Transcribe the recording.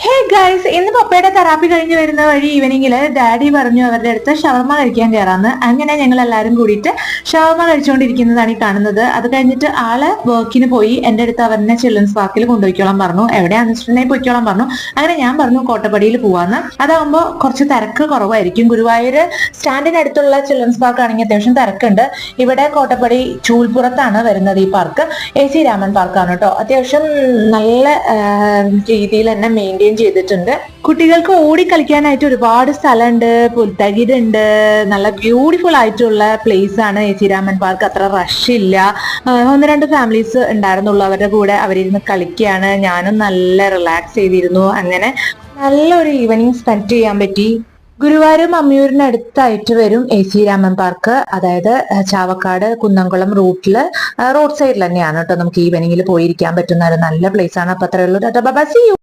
Hey guys, ഇന്ന് പപ്പയുടെ therapy കഴിഞ്ഞ് വരുന്ന വഴി ഈവനിങ്ങില് ഡാഡി പറഞ്ഞു അവരുടെ അടുത്ത് ഷവർമ കഴിക്കാൻ കയറാന്ന്. അങ്ങനെ ഞങ്ങൾ എല്ലാവരും കൂടിയിട്ട് ഷവർമ കഴിച്ചുകൊണ്ടിരിക്കുന്നതാണ് ഈ കാണുന്നത്. അത് കഴിഞ്ഞിട്ട് ആള് വർക്കിന് പോയി. എന്റെ അടുത്ത് അവരെ ചിൽഡ്രൻസ് പാർക്കിൽ കൊണ്ടുപോയിക്കോളാൻ പറഞ്ഞു. എവിടെയാണെന്ന് വെച്ചിട്ടുണ്ടെങ്കിൽ പോയിക്കോളാൻ പറഞ്ഞു. അങ്ങനെ ഞാൻ പറഞ്ഞു കോട്ടപ്പടിയിൽ പോവാന്ന്. അതാകുമ്പോൾ കുറച്ച് തിരക്ക് കുറവായിരിക്കും. ഗുരുവായൂർ സ്റ്റാൻഡിനടുത്തുള്ള ചിൽഡ്രൻസ് പാർക്ക് ആണെങ്കിൽ അത്യാവശ്യം തിരക്കുണ്ട്. ഇവിടെ കോട്ടപ്പടി ചൂൽപ്പുറത്താണ് വരുന്നത് ഈ പാർക്ക്. AC രാമൻ പാർക്കാണ് കേട്ടോ. അത്യാവശ്യം നല്ല രീതിയിൽ തന്നെ മെയിൻറ്റെയിൻ ചെയ്തിട്ടുണ്ട്. കുട്ടികൾക്ക് ഓടി കളിക്കാനായിട്ട് ഒരുപാട് സ്ഥലമുണ്ട്, പുൽത്തകിടുണ്ട്, നല്ല ബ്യൂട്ടിഫുൾ ആയിട്ടുള്ള പ്ലേസ് ആണ് AC രാമൻ പാർക്ക്. അത്ര റഷ് ഇല്ല. 1-2 ഫാമിലീസ് ഉണ്ടായിരുന്നുള്ളൂ അവരുടെ കൂടെ. അവരിരുന്ന് കളിക്കുകയാണ്. ഞാനും നല്ല റിലാക്സ് ചെയ്തിരുന്നു. അങ്ങനെ നല്ലൊരു ഈവനിങ് സ്പെൻഡ് ചെയ്യാൻ പറ്റി. ഗുരുവായൂർ മമ്മിയൂരിനടുത്തായിട്ട് വരും AC രാമൻ പാർക്ക്. അതായത് ചാവക്കാട് കുന്നംകുളം റൂട്ടില് റോഡ് സൈഡിൽ തന്നെയാണ് കേട്ടോ. നമുക്ക് ഈവനിങ്ങിൽ പോയിരിക്കാൻ പറ്റുന്ന ഒരു നല്ല പ്ലേസ് ആണ്. അപ്പൊ അത്രയുള്ളൂ. Tata bye bye, see U.